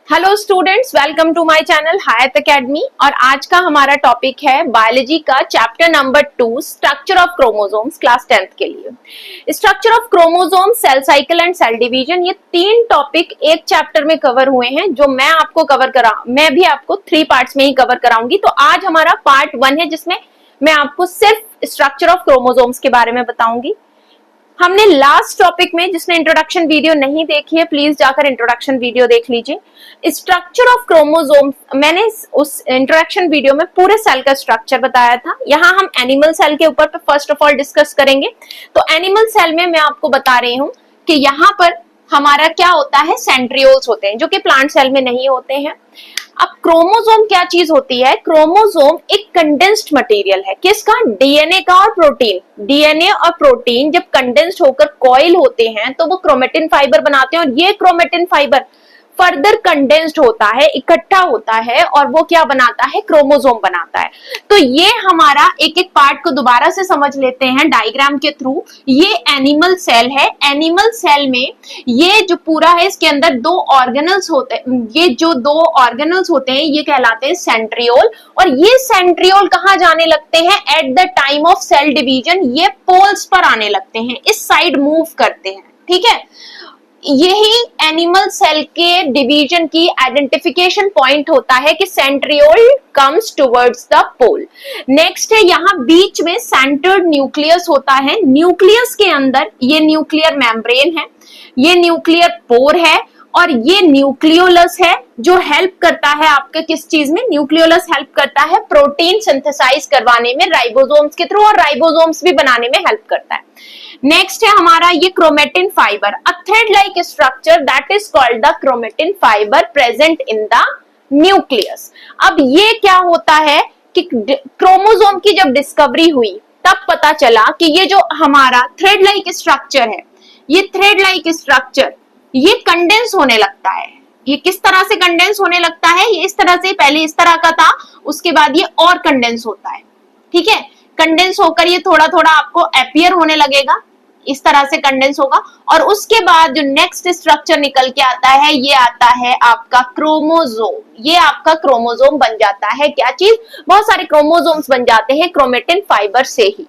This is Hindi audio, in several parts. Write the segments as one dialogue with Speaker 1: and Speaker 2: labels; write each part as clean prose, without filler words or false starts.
Speaker 1: Hello students, welcome to my channel Hayat academy. और आज का हमारा टॉपिक है बायोलॉजी का chapter number 2 structure of chromosomes class 10th के लिए। Structure of chromosome, cell cycle and cell division, ये तीन टॉपिक एक चैप्टर में कवर हुए हैं जो मैं भी आपको 3 पार्ट्स में ही कवर कराऊंगी। तो आज हमारा पार्ट 1 है जिसमें मैं आपको सिर्फ स्ट्रक्चर ऑफ क्रोमोसोम्स के बारे में बताऊंगी। हमने लास्ट टॉपिक में, जिसने इंट्रोडक्शन वीडियो नहीं देखी है प्लीज जाकर इंट्रोडक्शन वीडियो देख लीजिए। स्ट्रक्चर ऑफ क्रोमोसोम, मैंने उस इंट्रोडक्शन वीडियो में पूरे सेल का स्ट्रक्चर बताया था। यहाँ हम एनिमल सेल के ऊपर फर्स्ट ऑफ ऑल डिस्कस करेंगे। तो एनिमल सेल में मैं आपको बता रही हूँ कि यहाँ पर हमारा क्या होता है, सेंट्रियोल्स होते हैं जो कि प्लांट सेल में नहीं होते हैं। अब क्रोमोसोम क्या चीज होती है? क्रोमोसोम एक कंडेंस्ड मटेरियल है। किसका? डीएनए का और प्रोटीन। डीएनए और प्रोटीन जब कंडेंस्ड होकर कॉइल होते हैं तो वो क्रोमेटिन फाइबर बनाते हैं, और ये क्रोमेटिन फाइबर फर्दर कंडेंस्ड होता है, इकट्ठा होता है, और वो क्या बनाता है? क्रोमोसोम बनाता है। तो ये हमारा एक एक पार्ट को दोबारा से समझ लेते हैं डायग्राम के थ्रू। ये एनिमल सेल है। एनिमल सेल में ये जो पूरा है, इसके अंदर दो ऑर्गेनल्स होते हैं। ये जो दो ऑर्गेनल्स होते हैं ये कहलाते हैं सेंट्रियोल, और ये सेंट्रियोल कहाँ जाने लगते हैं? At the time of cell division ये पोल्स पर आने लगते हैं, इस साइड मूव करते हैं। ठीक है, यही एनिमल सेल के डिवीजन की आइडेंटिफिकेशन पॉइंट होता है कि centriole comes towards the pole. Next है, यहाँ बीच में सेंटर्ड न्यूक्लियस होता है। न्यूक्लियस के अंदर ये न्यूक्लियर मेम्ब्रेन है, ये न्यूक्लियर पोर है, और ये न्यूक्लियोलस है जो हेल्प करता है आपके किस चीज में? न्यूक्लियोलस हेल्प करता है प्रोटीन सिंथेसाइज करवाने में राइबोसोम्स के थ्रू, और राइबोसोम्स भी बनाने में हेल्प करता है। नेक्स्ट है हमारा ये chromatin fibre, a thread like structure that is called the chromatin fibre present in the nucleus. अब ये क्या होता है कि क्रोमोसोम की जब डिस्कवरी हुई तब पता चला कि ये जो हमारा थ्रेड लाइक स्ट्रक्चर है, ये थ्रेड लाइक स्ट्रक्चर ये कंडेंस होने लगता है। ये किस तरह से कंडेंस होने लगता है? ये इस तरह से, पहले इस तरह का था, उसके बाद ये और कंडेंस होता है। ठीक है, कंडेंस होकर ये थोड़ा थोड़ा आपको अपीयर होने लगेगा, इस तरह से कंडेंस होगा, और उसके बाद जो नेक्स्ट स्ट्रक्चर निकल के आता है ये आता है आपका क्रोमोसोम। ये आपका क्रोमोसोम बन जाता है। क्या चीज? बहुत सारे क्रोमोसोम्स बन जाते हैं क्रोमेटिन फाइबर से ही।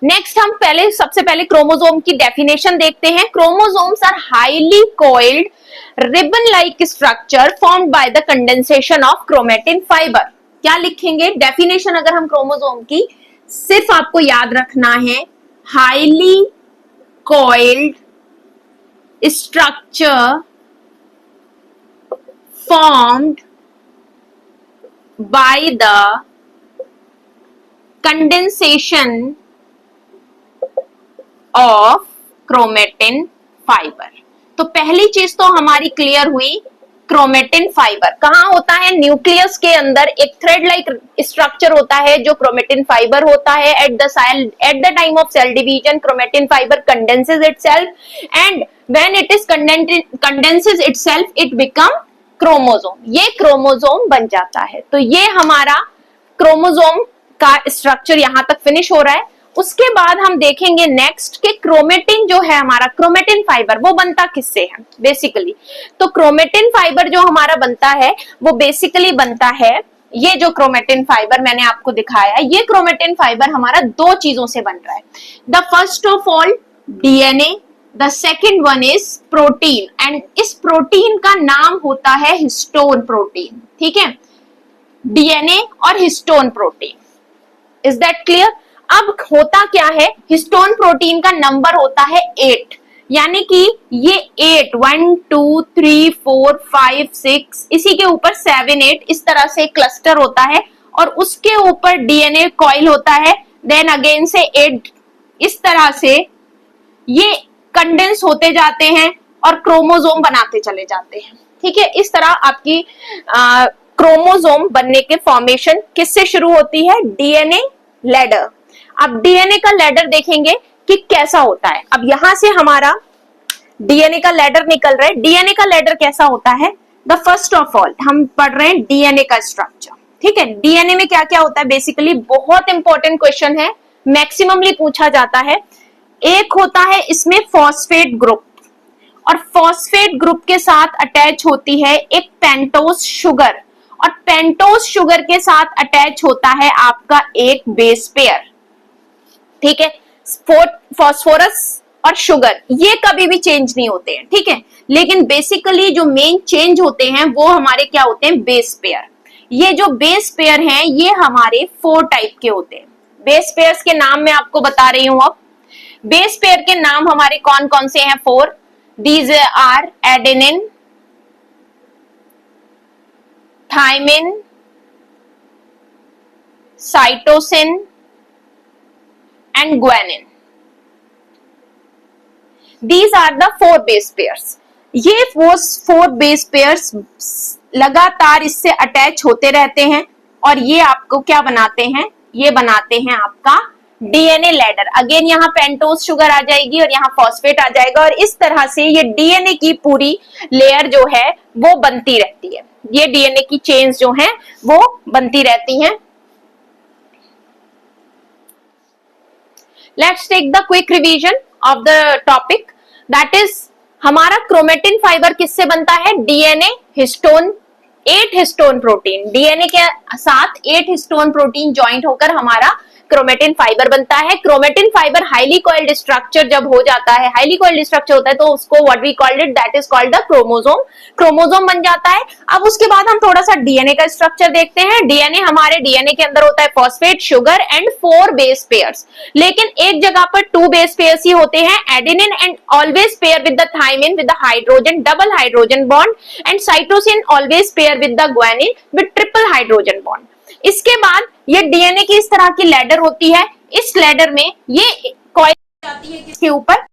Speaker 1: नेक्स्ट हम सबसे पहले क्रोमोसोम की डेफिनेशन देखते हैं। Chromosomes are highly coiled ribbon like structure formed by the condensation of chromatin fibre. क्या लिखेंगे डेफिनेशन अगर हम क्रोमोसोम की? सिर्फ आपको याद रखना है, highly coiled structure formed by the condensation of chromatin fibre. तो पहली चीज तो हमारी क्लियर हुई, क्रोमेटिन फाइबर कहाँ होता है? न्यूक्लियस के अंदर एक थ्रेड लाइक स्ट्रक्चर होता है जो क्रोमेटिन फाइबर होता है। At the time of cell division chromatin fibre condenses itself, and when it is condenses itself it become chromosome. ये क्रोमोसोम बन जाता है। तो ये हमारा क्रोमोसोम का स्ट्रक्चर यहां तक फिनिश हो रहा है। उसके बाद हम देखेंगे नेक्स्ट के क्रोमेटिन जो है हमारा, क्रोमेटिन फाइबर वो बनता किससे है बेसिकली? तो क्रोमेटिन फाइबर जो हमारा बनता है वो बेसिकली बनता है, ये जो क्रोमेटिन फाइबर मैंने आपको दिखाया, ये क्रोमेटिन फाइबर हमारा दो चीजों से बन रहा है। The first of all DNA, the second one is protein, and इस प्रोटीन का नाम होता है हिस्टोन प्रोटीन। ठीक है, डीएनए और histone protein. Is that clear? अब होता क्या है, हिस्टोन प्रोटीन का नंबर होता है 8, यानी कि ये 8 1 2 3 4 5 6, इसी के ऊपर 7 8 इस तरह से क्लस्टर होता है, और उसके ऊपर डीएनए कॉइल होता है, देन अगेन से 8, इस तरह से ये कंडेंस होते जाते हैं और क्रोमोसोम बनाते चले जाते हैं। ठीक है, इस तरह आपकी क्रोमोसोम बनने के फॉर्मेशन किससे शुरू होती है? DNA ladder. अब डीएनए का लैडर देखेंगे कि कैसा होता है। अब यहां से हमारा डीएनए का लैडर निकल रहा है। डीएनए का लैडर कैसा होता है? द फर्स्ट ऑफ ऑल हम पढ़ रहे हैं डीएनए का स्ट्रक्चर। ठीक है, डीएनए में क्या क्या होता है बेसिकली? बहुत इंपॉर्टेंट क्वेश्चन है, मैक्सिममली पूछा जाता है। एक होता है इसमें फॉस्फेट ग्रुप, और फॉस्फेट ग्रुप के साथ अटैच होती है एक पेंटोस शुगर, और पेंटोस शुगर के साथ अटैच होता है आपका एक बेस पेयर। ठीक है, फॉस्फोरस और शुगर ये कभी भी चेंज नहीं होते हैं, ठीक है, लेकिन बेसिकली जो मेन चेंज होते हैं वो हमारे क्या होते हैं, बेस पेयर। ये जो बेस पेयर हैं ये हमारे 4 टाइप के होते हैं। बेस पेयर्स के नाम मैं आपको बता रही हूं। अब बेस पेयर के नाम हमारे कौन कौन से हैं? 4। These are adenine, thymine, cytosine and guanine. These are the 4 base pairs. ये वो 4 base pairs लगातार इससे अटैच होते रहते हैं और ये आपको क्या बनाते हैं? ये बनाते हैं आपका डीएनए लैडर। अगेन यहाँ पेंटोस शुगर आ जाएगी और यहाँ फॉस्फेट आ जाएगा और इस तरह से ये डीएनए की पूरी लेयर जो है वो बनती रहती है। ये डीएनए की चेन्स जो हैं वो बनती रहती हैं। Let's take the quick revision of the topic. That is, हमारा क्रोमेटिन फाइबर किससे बनता है? DNA, histone, 8 histone protein. DNA के साथ 8 हिस्टोन प्रोटीन ज्वाइंट होकर हमारा क्रोमेटिन फाइबर बनता है। Chromatin fibre highly coiled structure जब हो जाता है, हाईली कॉइल्ड स्ट्रक्चर होता है तो उसको what we called it, that is called the chromosome. Chromosome बन जाता है। अब उसके बाद हम थोड़ा सा डीएनए का स्ट्रक्चर देखते हैं। डीएनए, हमारे डीएनए के अंदर होता है phosphate, sugar and 4 base pairs, लेकिन एक जगह पर 2 बेस पेयर्स ही होते हैं। Adenine and always pair with the thymine with the hydrogen, double hydrogen bond, and cytosine always pair with the guanine with triple hydrogen bond. इसके बाद ये डीएनए की इस तरह की लैडर होती है। इस लैडर में ये कॉइल जाती है किसके ऊपर?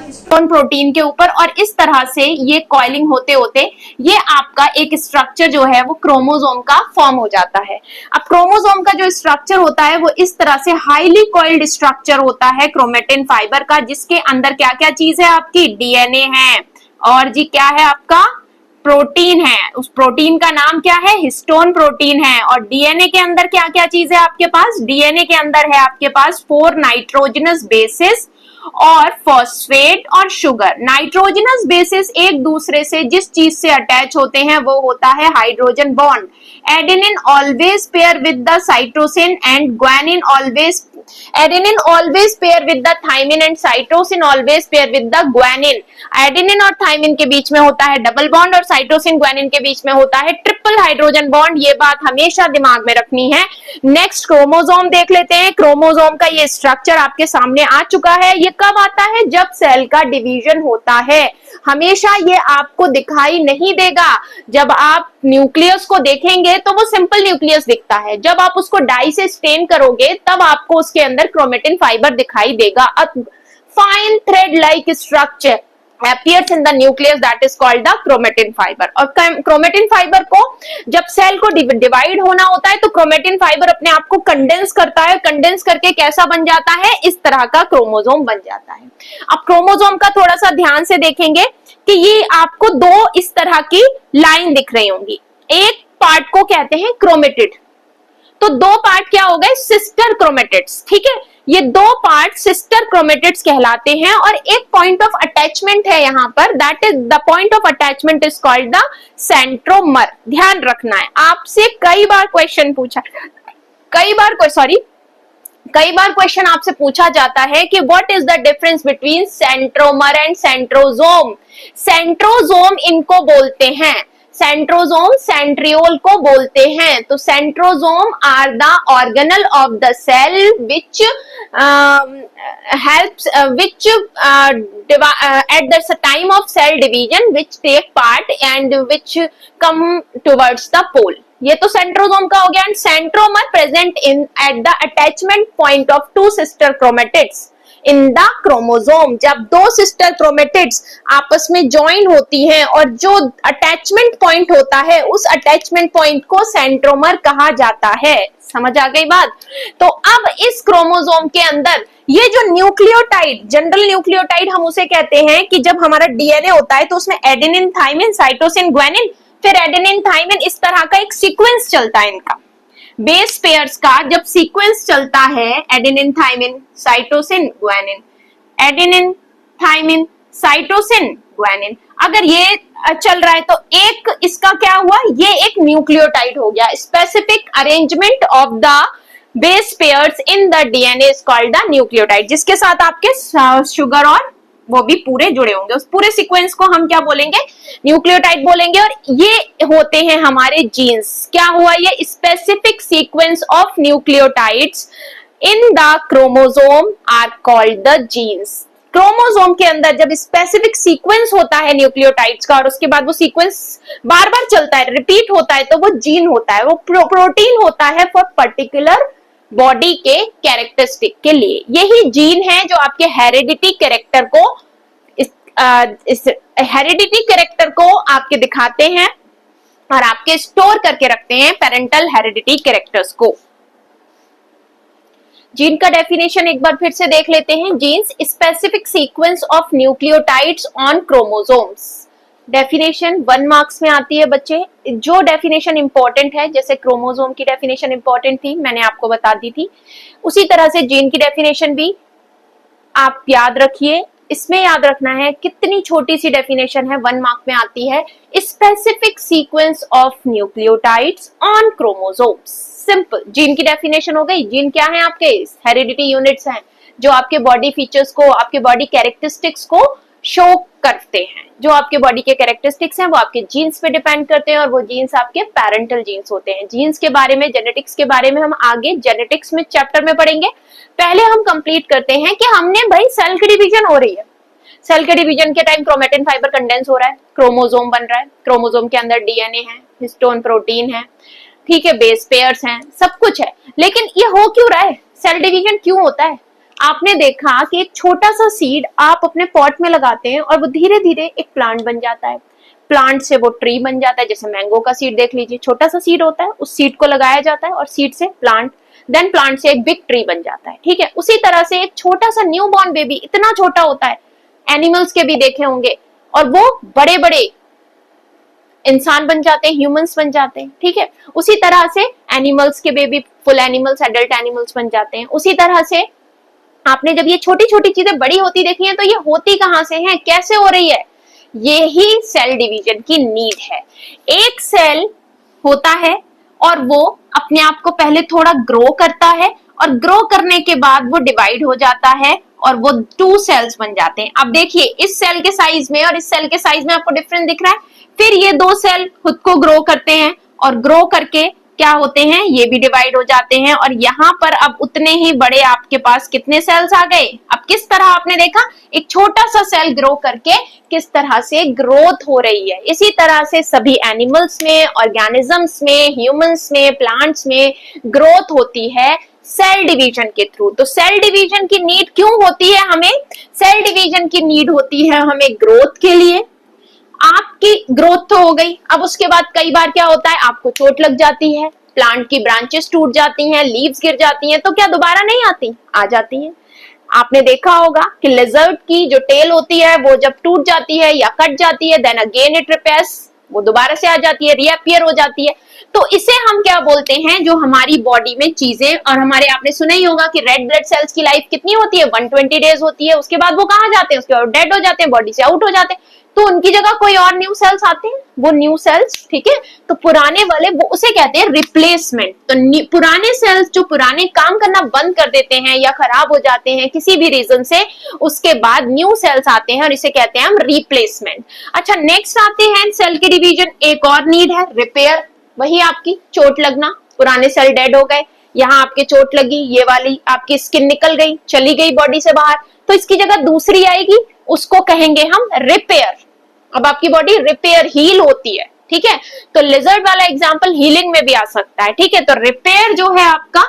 Speaker 1: हिस्टोन प्रोटीन के ऊपर, और इस तरह से ये कॉइलिंग होते होते ये आपका एक स्ट्रक्चर जो है वो क्रोमोसोम का फॉर्म हो जाता है। अब क्रोमोसोम का जो स्ट्रक्चर होता है वो इस तरह से हाईली कॉइल्ड स्ट्रक्चर होता है क्रोमेटिन फाइबर का, जिसके अंदर क्या क्या चीज है आपकी? डीएनए है और जी क्या है आपका? प्रोटीन है। उस प्रोटीन का नाम क्या है? हिस्टोन प्रोटीन है। और डीएनए के अंदर क्या क्या चीज है आपके पास? डीएनए के अंदर है आपके पास 4 नाइट्रोजनस बेसिस और फॉस्फेट और शुगर। नाइट्रोजनस बेसिस एक दूसरे से जिस चीज से अटैच होते हैं वो होता है hydrogen bond. Adenine always pair with the cytosine and guanine always, adenine always pair with the thymine and cytosine always pair with the guanine. Adenine और थाइमिन के बीच में होता है डबल बॉन्ड और साइटोसिन ग्वानिन के बीच में होता है ट्रिपल हाइड्रोजन बॉन्ड। ये बात हमेशा दिमाग में रखनी है। नेक्स्ट क्रोमोसोम देख लेते हैं। क्रोमोसोम का ये स्ट्रक्चर आपके सामने आ चुका है। ये कब आता है? जब सेल का डिवीजन होता है। हमेशा ये आपको दिखाई नहीं देगा। जब आप न्यूक्लियस को देखेंगे तो वो सिंपल न्यूक्लियस दिखता है, जब आप उसको डाई से स्टेन करोगे तब आपको उसके अंदर क्रोमेटिन फाइबर दिखाई देगा। Fine thread like structure appears in the nucleus, that is called the chromatin fiber। और क्रोमेटिन फाइबर को जब सेल को डिवाइड होना होता है तो क्रोमेटिन फाइबर अपने आप को कंडेंस करता है। कंडेंस करके कैसा बन जाता है? इस तरह का क्रोमोसोम बन जाता है। अब क्रोमोसोम का थोड़ा सा ध्यान से देखेंगे कि ये आपको 2 इस तरह की लाइन दिख रही होंगी। एक पार्ट को कहते हैं क्रोमेटिड, तो 2 पार्ट क्या हो गए? Sister chromatids. ठीक है, ये 2 पार्ट सिस्टर क्रोमेटिड्स कहलाते हैं और एक पॉइंट ऑफ अटैचमेंट है यहाँ पर, that is the point of attachment is called the centromere. ध्यान रखना है, आपसे कई बार क्वेश्चन पूछा, कई बार क्वेश्चन आपसे पूछा जाता है कि what is the difference between centromere and centrosome. Centrosome इनको बोलते हैं, सेंट्रोजोम सेंट्रियोल को बोलते हैं। तो centrosome are the organelle of the cell which helps which at the time of cell division which take part and which come towards the pole। ये तो सेंट्रोजोम का हो गया। And centromere present in at the attachment point of 2 sister chromatids in the chromosome. जब 2 सिस्टर क्रोमेटिड्स आपस में ज्वाइन होती हैं और जो अटैचमेंट पॉइंट होता है उस अटैचमेंट पॉइंट को सेंट्रोमर कहा जाता है। समझ आ गई बात? तो अब इस क्रोमोसोम के अंदर ये जो न्यूक्लियोटाइड, जनरल न्यूक्लियोटाइड हम उसे कहते हैं कि जब हमारा डीएनए होता है तो उसमें एडेनिन, थाइमिन, साइटोसिन, ग्वानिन, फिर एडेनिन, थाइमिन, इस तरह का एक सीक्वेंस चलता है इनका। बेस पेयर्स का जब सीक्वेंस चलता है adenine, thymine, cytosine, guanine, adenine, thymine, cytosine, guanine. अगर ये चल रहा है तो एक इसका क्या हुआ, ये एक न्यूक्लियोटाइड हो गया। Specific arrangement of the base pairs in the DNA is called the nucleotide, जिसके साथ आपके शुगर और वो भी पूरे जुड़े होंगे। उस पूरे सीक्वेंस को हम क्या बोलेंगे, न्यूक्लियोटाइड बोलेंगे। और ये होते हैं हमारे जीन्स। क्या हुआ, ये specific sequence of nucleotides in the chromosome are called the genes. Chromosome के अंदर जब स्पेसिफिक सीक्वेंस होता है न्यूक्लियोटाइड्स का और उसके बाद वो सीक्वेंस बार बार चलता है, रिपीट होता है, तो वो जीन होता है, वो प्रोटीन होता है फॉर पर्टिकुलर बॉडी के कैरेक्टरिस्टिक के लिए। यही जीन है जो आपके हेरिडिटी कैरेक्टर को इस हेरिडिटी कैरेक्टर को आपके दिखाते हैं और आपके स्टोर करके रखते हैं पेरेंटल हेरिडिटी कैरेक्टर्स को। जीन का डेफिनेशन एक बार फिर से देख लेते हैं। Genes specific sequence of nucleotides on chromosomes. Definition 1 marks में आती है बच्चे। जो डेफिनेशन इंपॉर्टेंट है, जैसे क्रोमोसोम की डेफिनेशन इंपॉर्टेंट थी, मैंने आपको बता दी थी, उसी तरह से जीन की डेफिनेशन भी आप याद रखिए। इसमें याद रखना है कितनी छोटी सी डेफिनेशन है, 1 मार्क में आती है। Specific sequence of nucleotides on chromosomes. Simple, gene की डेफिनेशन हो गई। जीन क्या है, आपके हेरिडिटी यूनिट्स हैं जो आपके बॉडी फीचर्स को, आपके बॉडी कैरेक्टरिस्टिक्स को शो करते हैं। जो आपके बॉडी के कैरेक्टरिस्टिक्स हैं वो आपके जीन्स पे डिपेंड करते हैं और वो जीन्स आपके पैरेंटल जीन्स होते हैं। जीन्स के बारे में, जेनेटिक्स के बारे में हम आगे जेनेटिक्स में चैप्टर में पढ़ेंगे। पहले हम कंप्लीट करते हैं कि हमने भाई सेल की डिवीजन हो रही है। सेल के डिवीजन के टाइम क्रोमेटिन फाइबर कंडेंस हो रहा है, क्रोमोसोम बन रहा है, क्रोमोसोम के अंदर डीएनए है, हिस्टोन प्रोटीन है, ठीक है, बेस पेयर्स हैं, सब कुछ है। लेकिन ये हो क्यों रहा है, सेल डिवीजन क्यों होता है? आपने देखा कि एक छोटा सा सीड आप अपने पॉट में लगाते हैं और वो धीरे धीरे एक प्लांट बन जाता है। प्लांट से वो ट्री बन जाता है। जैसे मैंगो का सीड देख लीजिए, छोटा सा सीड होता है, उस सीड को लगाया जाता है और सीड से प्लांट, देन प्लांट से एक बिग ट्री बन जाता है। ठीक है, उसी तरह से एक छोटा सा न्यू बॉर्न बेबी इतना छोटा होता है, एनिमल्स के भी देखे होंगे, और वो बड़े बड़े इंसान बन जाते हैं, ह्यूमंस बन जाते हैं। ठीक है, उसी तरह से एनिमल्स के baby full animals, adult animals बन जाते हैं। उसी तरह से आपने जब ये छोटी छोटी चीजें बड़ी होती देखी हैं, तो ये होती कहां से है, कैसे हो रही है? यही सेल डिवीजन की नीड है। एक सेल होता है और वो अपने आप को पहले थोड़ा ग्रो करता है और ग्रो करने के बाद वो डिवाइड हो जाता है और वो 2 सेल्स बन जाते हैं। अब देखिए, इस सेल के साइज में और इस सेल के साइज में आपको डिफरेंस दिख रहा है। फिर ये 2 सेल खुद को ग्रो करते हैं और ग्रो करके क्या होते हैं, ये भी डिवाइड हो जाते हैं और यहाँ पर अब उतने ही बड़े आपके पास कितने सेल्स आ गए। अब किस तरह आपने देखा, एक छोटा सा सेल ग्रो करके किस तरह से ग्रोथ हो रही है। इसी तरह से सभी एनिमल्स में, ऑर्गेनिजम्स में, ह्यूमंस में, प्लांट्स में ग्रोथ होती है सेल डिवीजन के थ्रू। तो सेल डिवीजन की नीड क्यों होती है हमें? सेल डिवीजन की नीड होती है हमें ग्रोथ के लिए। आपकी ग्रोथ तो हो गई, अब उसके बाद कई बार क्या होता है, आपको चोट लग जाती है, प्लांट की ब्रांचेस टूट जाती हैं, लीव्स गिर जाती हैं, तो क्या दोबारा नहीं आती? आ जाती हैं। आपने देखा होगा कि लिजर्ड की जो टेल होती है वो जब टूट जाती है या कट जाती है, देन अगेन इट रिपेयर्स, वो दोबारा से आ जाती है, रीअपियर हो जाती है। तो इसे हम क्या बोलते हैं, जो हमारी बॉडी में चीजें, और हमारे आपने सुना ही होगा कि रेड ब्लड सेल्स की लाइफ कितनी होती है, 120 डेज होती है। उसके बाद वो कहाँ जाते हैं, उसके बाद डेड हो जाते हैं, बॉडी से आउट हो जाते हैं, तो उनकी जगह कोई और न्यू सेल्स आते हैं, वो न्यू सेल्स, ठीक है। तो पुराने वाले, वो उसे कहते हैं रिप्लेसमेंट। तो पुराने सेल्स जो पुराने काम करना बंद कर देते हैं या खराब हो जाते हैं किसी भी रीजन से, उसके बाद न्यू सेल्स आते हैं और इसे कहते हैं हम रिप्लेसमेंट। अच्छा, नेक्स्ट आते हैं सेल के डिवीजन। एक और नीड है रिपेयर, वही आपकी चोट लगना, पुराने सेल डेड हो गए, यहाँ आपके चोट लगी, ये वाली आपकी स्किन निकल गई, चली गई बॉडी से बाहर, तो इसकी जगह दूसरी आएगी, उसको कहेंगे हम रिपेयर। अब आपकी बॉडी रिपेयर, हील होती है, ठीक है। तो लिजर्ड वाला एग्जांपल हीलिंग में भी आ सकता है, ठीक है। तो रिपेयर जो है आपका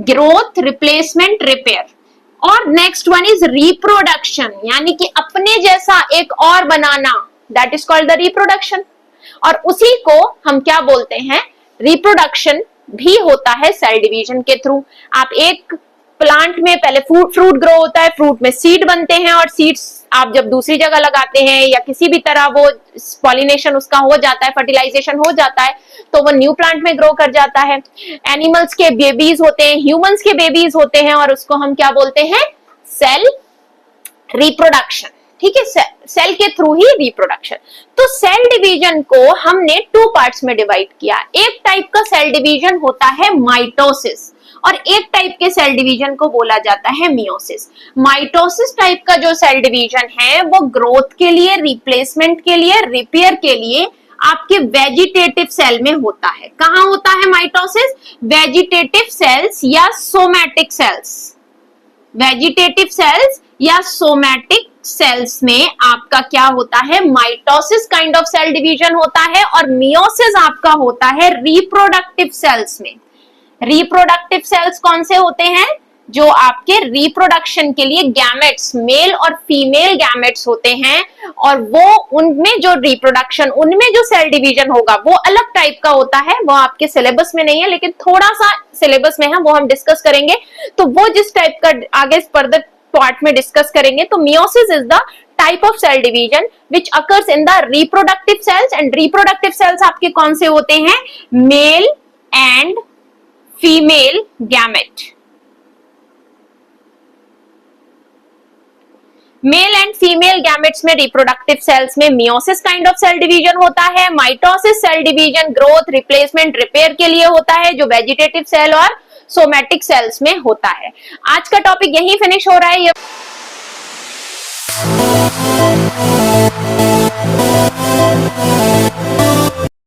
Speaker 1: ग्रोथ, रिप्लेसमेंट, रिपेयर। और नेक्स्ट वन इज रिप्रोडक्शन, यानी कि अपने जैसा एक और बनाना, that is called the reproduction. और उसी को हम क्या बोलते हैं, रिप्रोडक्शन भी होता है सेल डिवीजन के थ्रू। आप एक प्लांट में पहले फ्रूट ग्रो होता है, फ्रूट में सीड बनते हैं और सीड्स आप जब दूसरी जगह लगाते हैं या किसी भी तरह वो पॉलिनेशन उसका हो जाता है, फर्टिलाइजेशन हो जाता है, तो वो न्यू प्लांट में ग्रो कर जाता है। एनिमल्स के बेबीज होते हैं, ह्यूमंस के बेबीज होते हैं और उसको हम क्या बोलते हैं, सेल रिप्रोडक्शन, ठीक है, सेल के थ्रू ही रिप्रोडक्शन। तो सेल डिवीजन को हमने 2 पार्ट्स में डिवाइड किया। एक टाइप का सेल डिवीजन होता है माइटोसिस और एक टाइप के सेल डिवीजन को बोला जाता है मियोसिस। माइटोसिस टाइप का जो सेल डिवीजन है वो ग्रोथ के लिए, रिप्लेसमेंट के लिए, रिपेयर के लिए आपके वेजिटेटिव सेल में होता है। कहां होता है माइटोसिस? वेजिटेटिव सेल्स या सोमैटिक सेल्स, वेजिटेटिव सेल्स या सोमैटिक सेल्स में आपका क्या होता है? Mitosis kind of cell division होता है। और मियोसिस आपका होता है रिप्रोडक्टिव सेल्स में। रिप्रोडक्टिव सेल्स कौन से होते हैं? जो आपके रिप्रोडक्शन के लिए गैमेट्स, मेल और फीमेल गैमेट्स होते हैं, और वो उनमें जो रिप्रोडक्शन, उनमें जो सेल डिवीजन होगा वो अलग टाइप का होता है। वो आपके सिलेबस में नहीं है, लेकिन थोड़ा सा सिलेबस में है, वो हम डिस्कस करेंगे। तो वो जिस टाइप का आगे फर्दर पार्ट में डिस्कस करेंगे। तो meiosis is the type of cell division which occurs in the reproductive cells. And reproductive cells आपके कौन से होते हैं? Male and female gamete. Male and female gametes में, रिप्रोडक्टिव सेल्स में meiosis kind of cell division होता है। Mitosis cell division growth, replacement, repair के लिए होता है, जो वेजिटेटिव सेल और सोमैटिक सेल्स में होता है। आज का टॉपिक यहीं फिनिश हो रहा है।